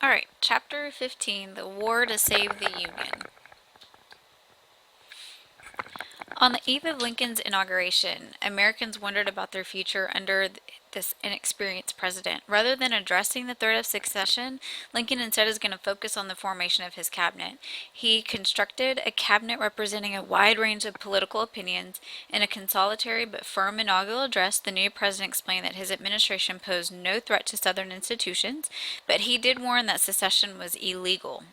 Alright, Chapter 15, The War to Save the Union. On the eve of Lincoln's inauguration, Americans wondered about their future under this inexperienced president. Rather than addressing the threat of secession, Lincoln instead is going to focus on the formation of his cabinet. He constructed a cabinet representing a wide range of political opinions. In a consolatory but firm inaugural address, the new president explained that his administration posed no threat to Southern institutions, but he did warn that secession was illegal.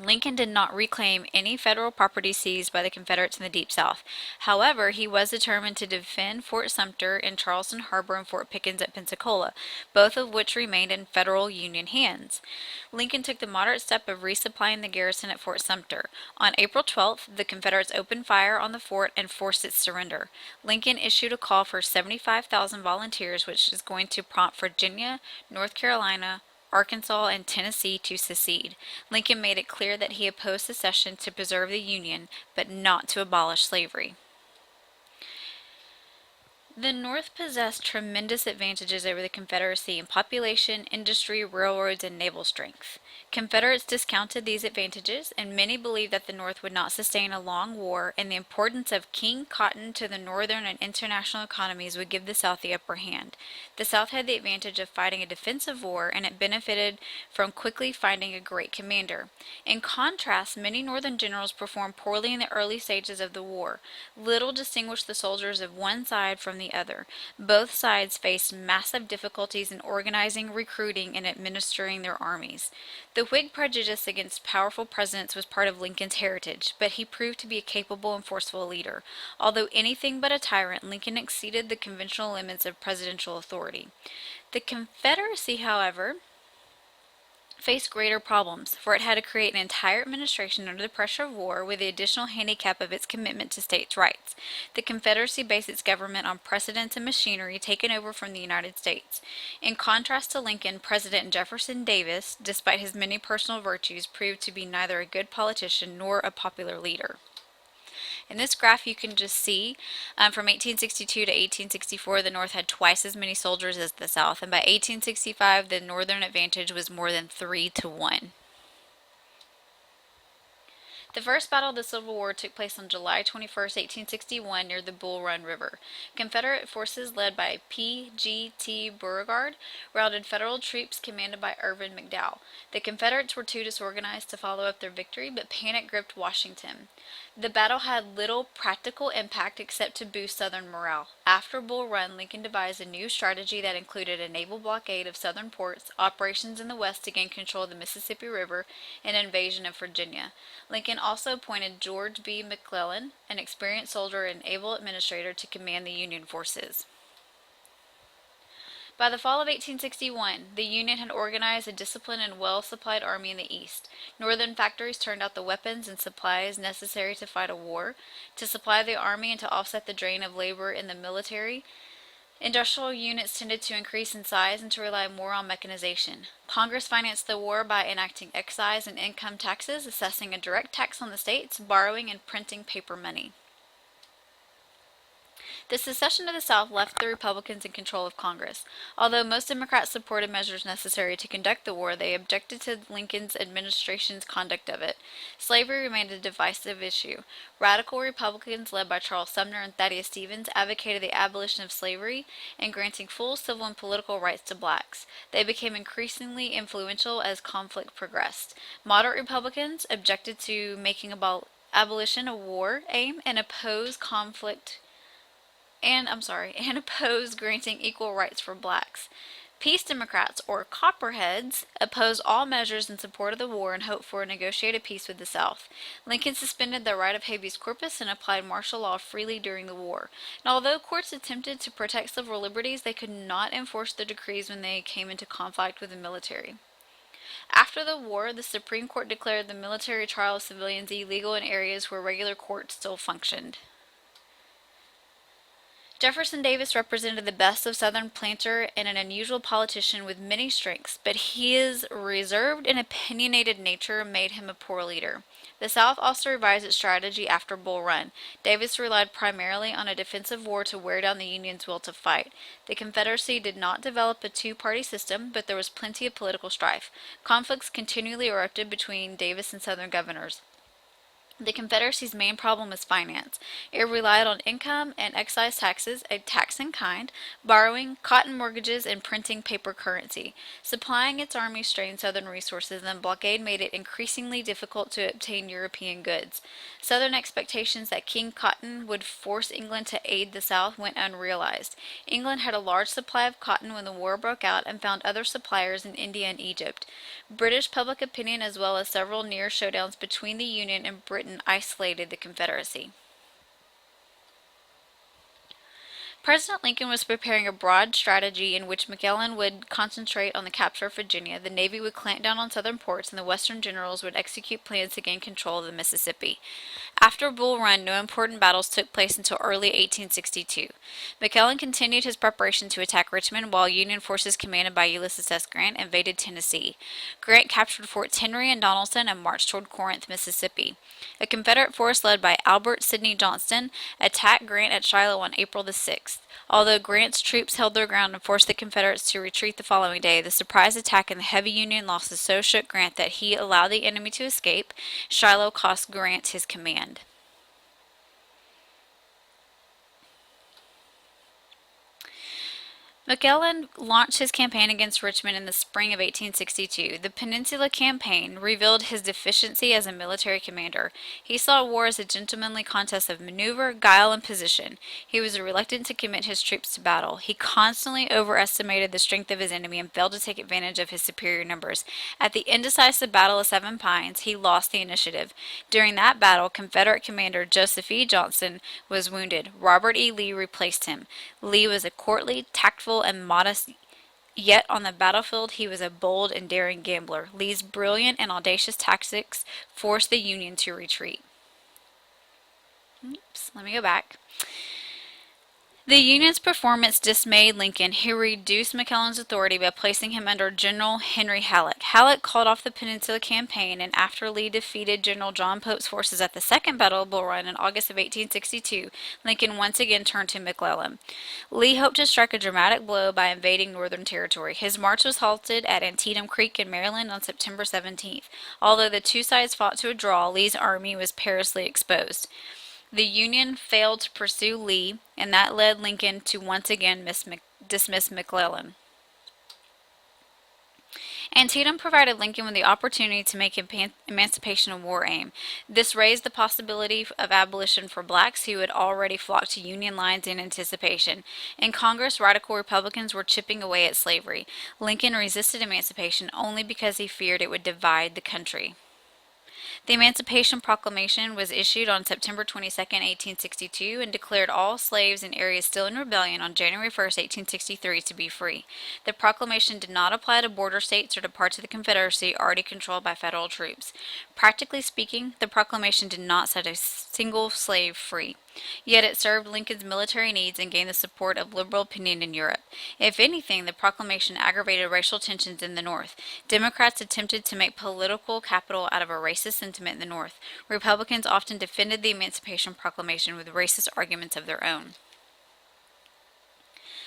Lincoln did not reclaim any federal property seized by the Confederates in the Deep South. However, he was determined to defend Fort Sumter in Charleston Harbor and Fort Pickens at Pensacola, both of which remained in federal Union hands. Lincoln took the moderate step of resupplying the garrison at Fort Sumter. On April 12th, the Confederates opened fire on the fort and forced its surrender. Lincoln issued a call for 75,000 volunteers, which is going to prompt Virginia, North Carolina, Arkansas, and Tennessee to secede. Lincoln made it clear that he opposed secession to preserve the Union, but not to abolish slavery. The North possessed tremendous advantages over the Confederacy in population, industry, railroads, and naval strength. Confederates discounted these advantages, and many believed that the North would not sustain a long war, and the importance of King cotton to the northern and international economies would give the South the upper hand. The South had the advantage of fighting a defensive war, and it benefited from quickly finding a great commander. In contrast, many Northern generals performed poorly in the early stages of the war. Little distinguished the soldiers of one side from the other. Both sides faced massive difficulties in organizing, recruiting, and administering their armies. The Whig prejudice against powerful presidents was part of Lincoln's heritage, but he proved to be a capable and forceful leader. Although anything but a tyrant, Lincoln exceeded the conventional limits of presidential authority. The Confederacy, however, faced greater problems, for it had to create an entire administration under the pressure of war with the additional handicap of its commitment to states' rights. The Confederacy based its government on precedents and machinery taken over from the United States. In contrast to Lincoln, President Jefferson Davis, despite his many personal virtues, proved to be neither a good politician nor a popular leader. In this graph, you can just see from 1862 to 1864, the North had twice as many soldiers as the South, and by 1865, the Northern advantage was more than 3-1. The first battle of the Civil War took place on July 21, 1861, near the Bull Run River. Confederate forces led by P.G.T. Beauregard routed Federal troops commanded by Irvin McDowell. The Confederates were too disorganized to follow up their victory, but panic gripped Washington. The battle had little practical impact except to boost Southern morale. After Bull Run, Lincoln devised a new strategy that included a naval blockade of Southern ports, operations in the West to gain control of the Mississippi River, and an invasion of Virginia. Lincoln also appointed George B. McClellan, an experienced soldier and able administrator, to command the Union forces. By the fall of 1861, the Union had organized a disciplined and well-supplied army in the East. Northern factories turned out the weapons and supplies necessary to fight a war. To supply the army and to offset the drain of labor in the military, industrial units tended to increase in size and to rely more on mechanization. Congress financed the war by enacting excise and income taxes, assessing a direct tax on the states, borrowing, and printing paper money. The secession of the South left the Republicans in control of Congress. Although most Democrats supported measures necessary to conduct the war, they objected to Lincoln's administration's conduct of it. Slavery remained a divisive issue. Radical Republicans led by Charles Sumner and Thaddeus Stevens advocated the abolition of slavery and granting full civil and political rights to blacks. They became increasingly influential as conflict progressed. Moderate Republicans objected to making abolition a war aim and opposed opposed granting equal rights for blacks. Peace Democrats, or Copperheads, opposed all measures in support of the war and hoped for a negotiated peace with the South. Lincoln suspended the right of habeas corpus and applied martial law freely during the war. And although courts attempted to protect civil liberties, they could not enforce the decrees when they came into conflict with the military. After the war, the Supreme Court declared the military trial of civilians illegal in areas where regular courts still functioned. Jefferson Davis represented the best of Southern planter and an unusual politician with many strengths, but his reserved and opinionated nature made him a poor leader. The South also revised its strategy after Bull Run. Davis relied primarily on a defensive war to wear down the Union's will to fight. The Confederacy did not develop a two-party system, but there was plenty of political strife. Conflicts continually erupted between Davis and Southern governors. The Confederacy's main problem was finance. It relied on income and excise taxes, a tax in kind, borrowing, cotton mortgages, and printing paper currency. Supplying its army strained Southern resources, and blockade made it increasingly difficult to obtain European goods. Southern expectations that King Cotton would force England to aid the South went unrealized. England had a large supply of cotton when the war broke out and found other suppliers in India and Egypt. British public opinion, as well as several near showdowns between the Union and Britain, isolated the Confederacy. President Lincoln was preparing a broad strategy in which McClellan would concentrate on the capture of Virginia, the Navy would clamp down on Southern ports, and the Western generals would execute plans to gain control of the Mississippi. After Bull Run, no important battles took place until early 1862. McClellan continued his preparation to attack Richmond, while Union forces commanded by Ulysses S. Grant invaded Tennessee. Grant captured Forts Henry and Donelson and marched toward Corinth, Mississippi. A Confederate force led by Albert Sidney Johnston attacked Grant at Shiloh on April the 6th. Although Grant's troops held their ground and forced the Confederates to retreat the following day, the surprise attack and the heavy Union losses so shook Grant that he allowed the enemy to escape. Shiloh cost Grant his command. McClellan launched his campaign against Richmond in the spring of 1862. The Peninsula Campaign revealed his deficiency as a military commander. He saw war as a gentlemanly contest of maneuver, guile, and position. He was reluctant to commit his troops to battle. He constantly overestimated the strength of his enemy and failed to take advantage of his superior numbers. At the indecisive Battle of Seven Pines, he lost the initiative. During that battle, Confederate commander Joseph E. Johnston was wounded. Robert E. Lee replaced him. Lee was a courtly, tactful, and modest, yet on the battlefield he was a bold and daring gambler. Lee's brilliant and audacious tactics forced the Union to retreat. Let me go back. The Union's performance dismayed Lincoln, who reduced McClellan's authority by placing him under General Henry Halleck. Halleck called off the Peninsula Campaign, and after Lee defeated General John Pope's forces at the Second Battle of Bull Run in August of 1862, Lincoln once again turned to McClellan. Lee hoped to strike a dramatic blow by invading Northern Territory. His march was halted at Antietam Creek in Maryland on September 17th. Although the two sides fought to a draw, Lee's army was perilously exposed. The Union failed to pursue Lee, and that led Lincoln to once again dismiss McClellan. Antietam provided Lincoln with the opportunity to make emancipation a war aim. This raised the possibility of abolition for blacks who had already flocked to Union lines in anticipation. In Congress, radical Republicans were chipping away at slavery. Lincoln resisted emancipation only because he feared it would divide the country. The Emancipation Proclamation was issued on September 22, 1862, and declared all slaves in areas still in rebellion on January 1, 1863, to be free. The proclamation did not apply to border states or to parts of the Confederacy already controlled by federal troops. Practically speaking, the proclamation did not set a single slave free. Yet it served Lincoln's military needs and gained the support of liberal opinion in Europe. If anything, the proclamation aggravated racial tensions in the North. Democrats attempted to make political capital out of a racist sentiment in the North. Republicans often defended the Emancipation Proclamation with racist arguments of their own.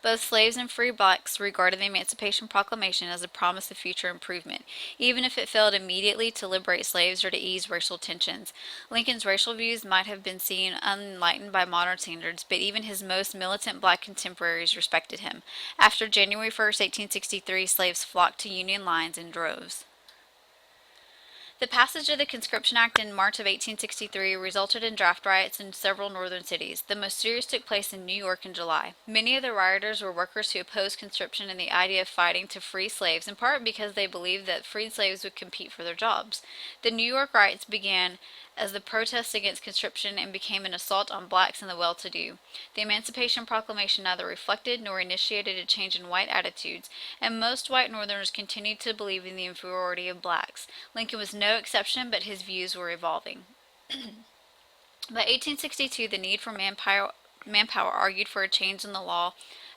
Both slaves and free blacks regarded the Emancipation Proclamation as a promise of future improvement, even if it failed immediately to liberate slaves or to ease racial tensions. Lincoln's racial views might have been seen unenlightened by modern standards, but even his most militant black contemporaries respected him. After January 1, 1863, slaves flocked to Union lines in droves. The passage of the Conscription Act in March of 1863 resulted in draft riots in several northern cities. The most serious took place in New York in July. Many of the rioters were workers who opposed conscription and the idea of fighting to free slaves, in part because they believed that freed slaves would compete for their jobs. The New York riots began as the protest against conscription and became an assault on blacks and the well-to-do. The Emancipation Proclamation neither reflected nor initiated a change in white attitudes, and most white Northerners continued to believe in the inferiority of blacks. Lincoln was no exception, but his views were evolving. By 1862, the need for manpower manpower argued for a change in the law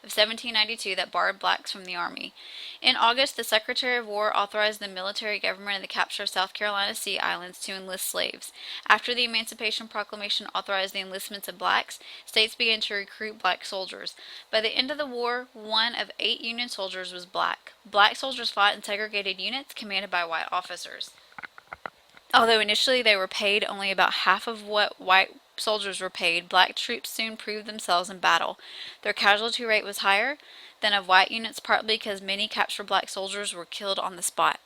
of 1792 that barred blacks from the Army. In August, the Secretary of War authorized the military government in the capture of South Carolina Sea Islands to enlist slaves. After the Emancipation Proclamation authorized the enlistment of blacks, states began to recruit black soldiers. By the end of the war, 1 of 8 Union soldiers was black. Black soldiers fought in segregated units commanded by white officers. Although initially they were paid only about half of what white soldiers were paid, black troops soon proved themselves in battle. Their casualty rate was higher than of white units, partly because many captured black soldiers were killed on the spot.